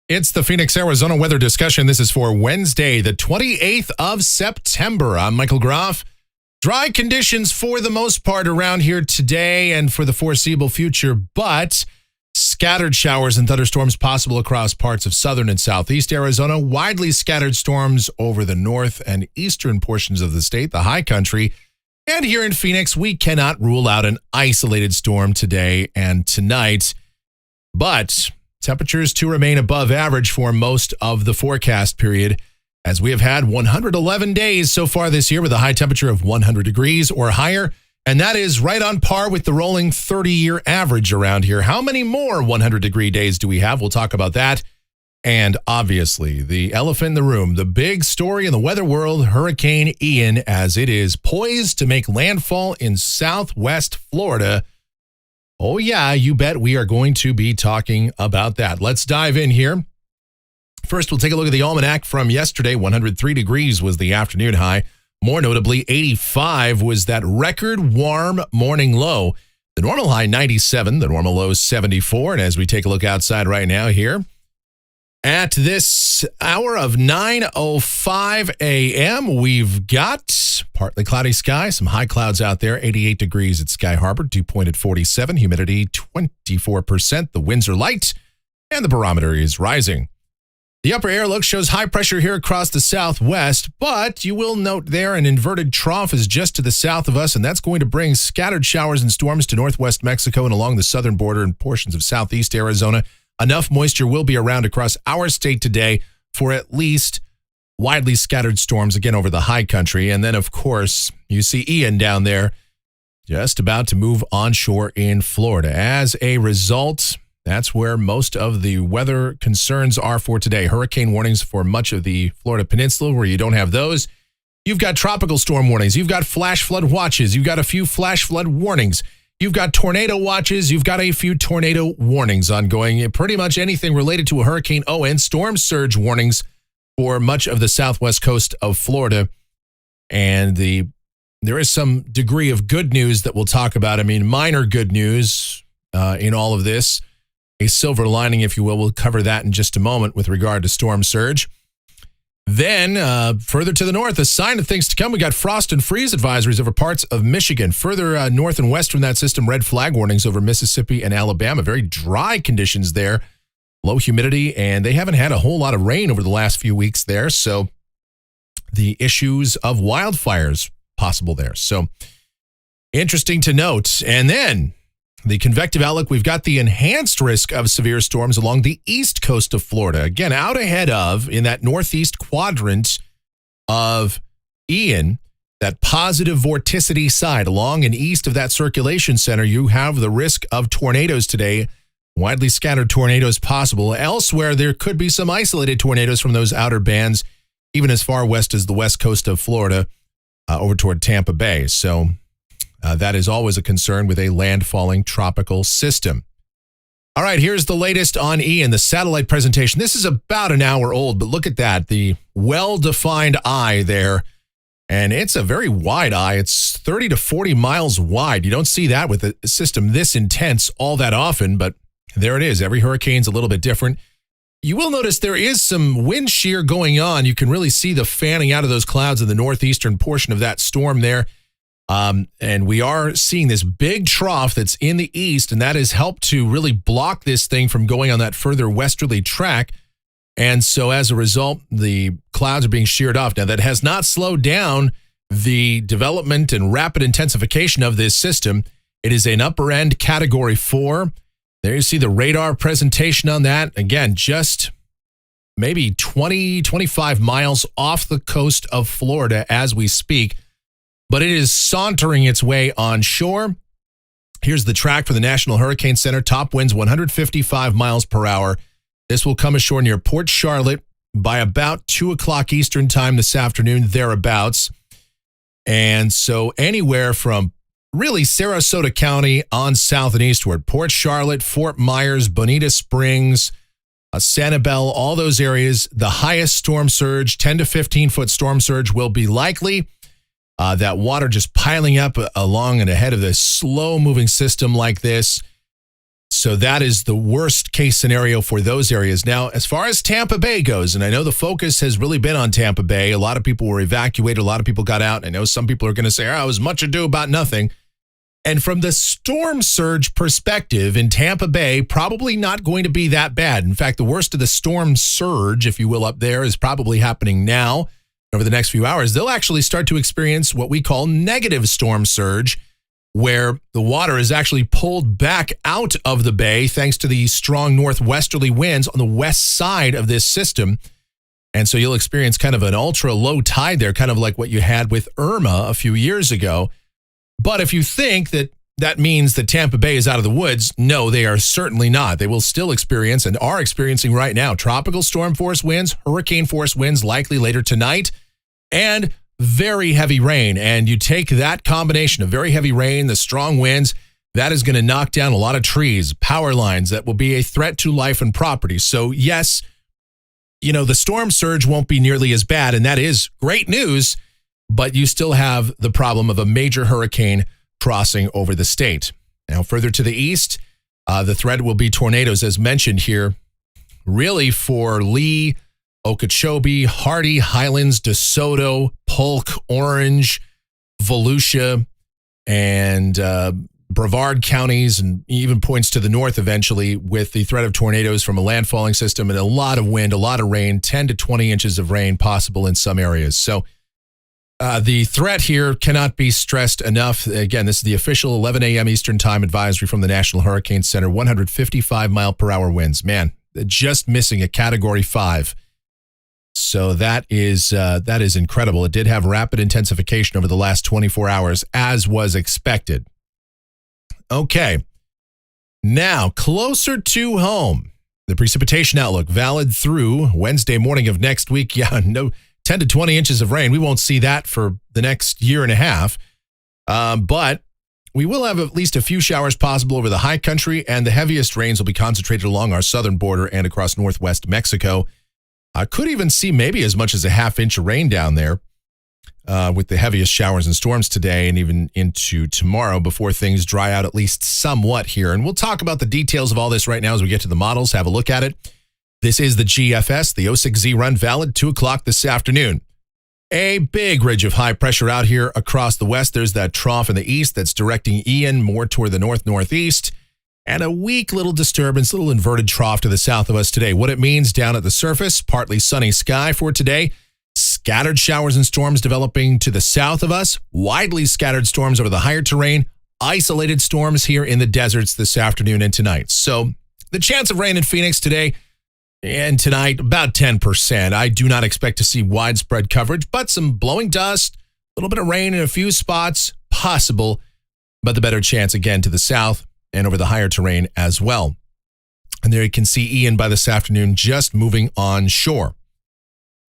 It's the Phoenix, Arizona weather discussion. This is for Wednesday, the 28th of September. I'm Michael Groff. Dry conditions for the most part around here today and for the foreseeable future, but scattered showers and thunderstorms possible across parts of southern and southeast Arizona. Widely scattered storms over the north and eastern portions of the state, the high country. And here in Phoenix, we cannot rule out an isolated storm today and tonight, but temperatures to remain above average for most of the forecast period, as we have had 111 days so far this year with a high temperature of 100 degrees or higher, and that is right on par with the rolling 30-year average around here. How many more 100-degree days do we have? We'll talk about that. And obviously, the elephant in the room, the big story in the weather world, Hurricane Ian, as it is poised to make landfall in southwest Florida. Oh, yeah, you bet we are going to be talking about that. Let's dive in here. First, we'll take a look at the almanac from yesterday. 103 degrees was the afternoon high. More notably, 85 was that record warm morning low. The normal high, 97. The normal low, 74. And as we take a look outside right now here, at this hour of 9:05 a.m., we've got partly cloudy sky, some high clouds out there, 88 degrees at Sky Harbor, dew point at 47, humidity 24%, the winds are light, and the barometer is rising. The upper air look shows high pressure here across the southwest, but you will note there an inverted trough is just to the south of us, and that's going to bring scattered showers and storms to northwest Mexico and along the southern border and portions of southeast Arizona. Enough moisture will be around across our state today for at least widely scattered storms again over the high country. And then, of course, you see Ian down there just about to move onshore in Florida. As a result, that's where most of the weather concerns are for today. Hurricane warnings for much of the Florida Peninsula where you don't have those. You've got tropical storm warnings. You've got flash flood watches. You've got a few flash flood warnings. You've got tornado watches. You've got a few tornado warnings ongoing. Pretty much anything related to a hurricane. Oh, and storm surge warnings for much of the southwest coast of Florida. And there is some degree of good news that we'll talk about. I mean, minor good news in all of this. A silver lining, if you will. We'll cover that in just a moment with regard to storm surge. Then, further to the north, a sign of things to come. We got frost and freeze advisories over parts of Michigan. Further north and west from that system, red flag warnings over Mississippi and Alabama. Very dry conditions there. Low humidity, and they haven't had a whole lot of rain over the last few weeks there. So the issues of wildfires possible there. So interesting to note. And then the convective outlook, we've got the enhanced risk of severe storms along the east coast of Florida. Again, out ahead of, in that northeast quadrant of Ian, that positive vorticity side, along and east of that circulation center, you have the risk of tornadoes today. Widely scattered tornadoes possible. Elsewhere, there could be some isolated tornadoes from those outer bands, even as far west as the west coast of Florida, over toward Tampa Bay. So that is always a concern with a landfalling tropical system. All right, here's the latest on Ian, the satellite presentation. This is about an hour old, but look at that, the well-defined eye there. And it's a very wide eye. It's 30 to 40 miles wide. You don't see that with a system this intense all that often, but there it is. Every hurricane's a little bit different. You will notice there is some wind shear going on. You can really see the fanning out of those clouds in the northeastern portion of that storm there. And we are seeing this big trough that's in the east, and that has helped to really block this thing from going on that further westerly track. And so as a result, the clouds are being sheared off. Now, that has not slowed down the development and rapid intensification of this system. It is an upper end category 4. There you see the radar presentation on that. Again, just maybe 20, 25 miles off the coast of Florida as we speak. But it is sauntering its way onshore. Here's the track for the National Hurricane Center. Top winds 155 miles per hour. This will come ashore near Port Charlotte by about 2 o'clock Eastern time this afternoon, thereabouts. And so anywhere from really Sarasota County on south and eastward, Port Charlotte, Fort Myers, Bonita Springs, Sanibel, all those areas, the highest storm surge, 10 to 15 foot storm surge will be likely. That water just piling up along and ahead of this slow moving system like this. So that is the worst case scenario for those areas. Now, as far as Tampa Bay goes, and I know the focus has really been on Tampa Bay. A lot of people were evacuated. A lot of people got out. I know some people are going to say, oh, it was much ado about nothing. And from the storm surge perspective in Tampa Bay, probably not going to be that bad. In fact, the worst of the storm surge, if you will, up there is probably happening now. Over the next few hours, they'll actually start to experience what we call negative storm surge, where the water is actually pulled back out of the bay thanks to the strong northwesterly winds on the west side of this system. And so you'll experience kind of an ultra low tide there, kind of like what you had with Irma a few years ago. But if you think that that means that Tampa Bay is out of the woods, no, they are certainly not. They will still experience and are experiencing right now tropical storm force winds, hurricane force winds likely later tonight, and very heavy rain. And you take that combination of very heavy rain, the strong winds, that is going to knock down a lot of trees, power lines that will be a threat to life and property. So yes, the storm surge won't be nearly as bad, and that is great news, but you still have the problem of a major hurricane crossing over the state. Now, further to the east, the threat will be tornadoes, as mentioned here, really for Lee, Okeechobee, Hardy, Highlands, DeSoto, Polk, Orange, Volusia, and Brevard counties, and even points to the north eventually, with the threat of tornadoes from a landfalling system and a lot of wind, a lot of rain, 10 to 20 inches of rain possible in some areas. So the threat here cannot be stressed enough. Again, this is the official 11 a.m. Eastern Time advisory from the National Hurricane Center. 155 mile per hour winds. Man, just missing a Category 5. So that is incredible. It did have rapid intensification over the last 24 hours, as was expected. Okay. Now, closer to home, the precipitation outlook valid through Wednesday morning of next week. Yeah, no 10 to 20 inches of rain. We won't see that for the next year and a half. But we will have at least a few showers possible over the high country, and the heaviest rains will be concentrated along our southern border and across northwest Mexico. I could even see maybe as much as a half inch of rain down there with the heaviest showers and storms today and even into tomorrow before things dry out at least somewhat here. And we'll talk about the details of all this right now as we get to the models. Have a look at it. This is the GFS, the 06Z run, valid 2 o'clock this afternoon. A big ridge of high pressure out here across the west. There's that trough in the east that's directing Ian more toward the north-northeast. And a weak little disturbance, little inverted trough to the south of us today. What it means down at the surface, partly sunny sky for today. Scattered showers and storms developing to the south of us. Widely scattered storms over the higher terrain. Isolated storms here in the deserts this afternoon and tonight. So the chance of rain in Phoenix today and tonight, about 10%. I do not expect to see widespread coverage, but some blowing dust, a little bit of rain in a few spots, possible. But the better chance again to the south and over the higher terrain as well. And there you can see Ian by this afternoon just moving on shore.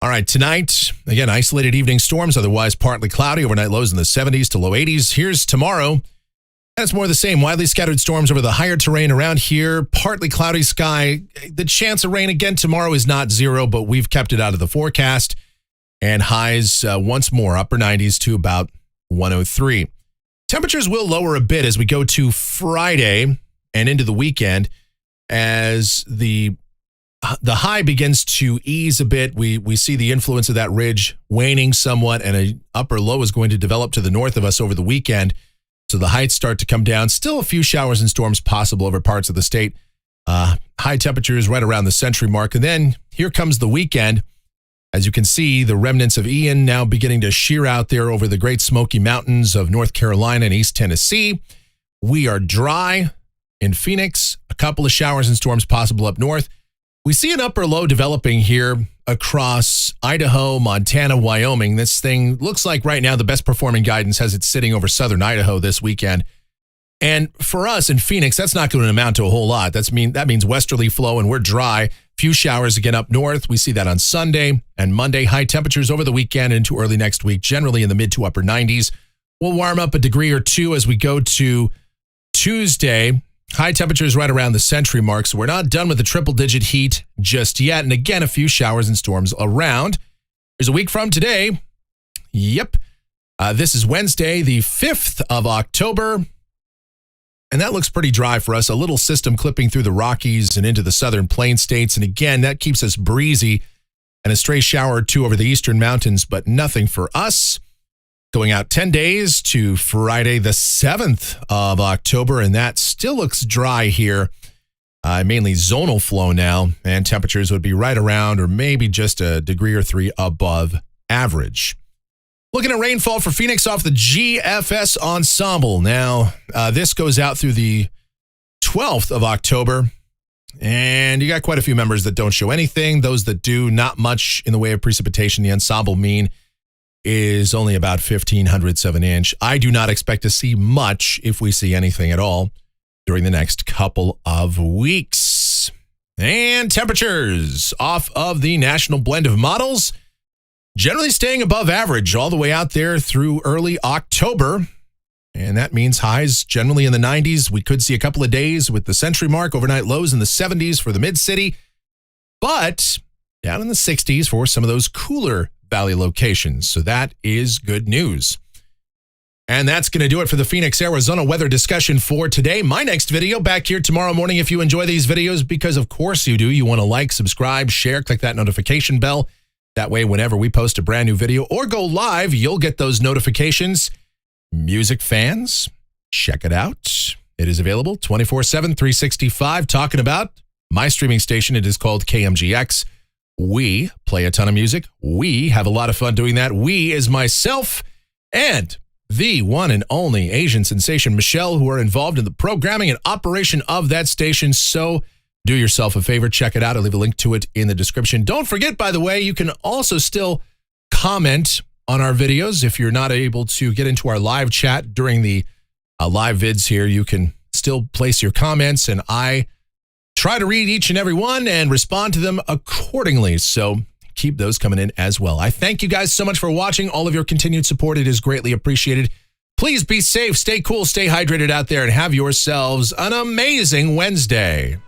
All right, tonight, again, isolated evening storms, otherwise partly cloudy, overnight lows in the 70s to low 80s. Here's tomorrow. That's more of the same. Widely scattered storms over the higher terrain around here. Partly cloudy sky. The chance of rain again tomorrow is not zero, but we've kept it out of the forecast. And highs once more, upper 90s to about 103. Temperatures will lower a bit as we go to Friday and into the weekend as the high begins to ease a bit. We see the influence of that ridge waning somewhat, and an upper low is going to develop to the north of us over the weekend. So the heights start to come down. Still a few showers and storms possible over parts of the state. High temperatures right around the century mark. And then here comes the weekend. As you can see, the remnants of Ian now beginning to shear out there over the Great Smoky Mountains of North Carolina and East Tennessee. We are dry in Phoenix. A couple of showers and storms possible up north. We see an upper low developing here across Idaho, Montana, Wyoming. This thing looks like right now the best performing guidance has it sitting over southern Idaho this weekend. And for us in Phoenix, that's not going to amount to a whole lot. That means westerly flow and we're dry. Few showers again up north. We see that on Sunday and Monday. High temperatures over the weekend into early next week, generally in the mid to upper 90s. We'll warm up a degree or two as we go to Tuesday. High temperatures right around the century mark, so we're not done with the triple-digit heat just yet. And again, a few showers and storms around. There's a week from today. Yep. This is Wednesday, the 5th of October. And that looks pretty dry for us. A little system clipping through the Rockies and into the southern plain states. And again, that keeps us breezy and a stray shower or two over the eastern mountains, but nothing for us. Going out 10 days to Friday, the 7th of October, and that still looks dry here. Mainly zonal flow now, and temperatures would be right around or maybe just a degree or 3 above average. Looking at rainfall for Phoenix off the GFS Ensemble. Now, this goes out through the 12th of October, and you got quite a few members that don't show anything. Those that do, not much in the way of precipitation. The Ensemble mean is only about 1,500ths of an inch. I do not expect to see much, if we see anything at all, during the next couple of weeks. And temperatures off of the national blend of models, generally staying above average all the way out there through early October. And that means highs generally in the 90s. We could see a couple of days with the century mark, overnight lows in the 70s for the mid-city, but down in the 60s for some of those cooler valley locations. So that is good news. And that's going to do it for the Phoenix, Arizona weather discussion for today. My next video back here tomorrow morning. If you enjoy these videos, because of course you do, you want to like, subscribe, share, click that notification bell. That way, whenever we post a brand new video or go live, you'll get those notifications. Music fans, check it out. It is available 24/7, 365, talking about my streaming station. It is called KMGX. We play a ton of music. We have a lot of fun doing that. We is myself and the one and only Asian sensation, Michelle, who are involved in the programming and operation of that station. So do yourself a favor, check it out. I'll leave a link to it in the description. Don't forget, by the way, you can also still comment on our videos. If you're not able to get into our live chat during the live vids here, you can still place your comments, and I try to read each and every one and respond to them accordingly. So keep those coming in as well. I thank you guys so much for watching. All of your continued support, it is greatly appreciated. Please be safe, stay cool, stay hydrated out there, and have yourselves an amazing Wednesday.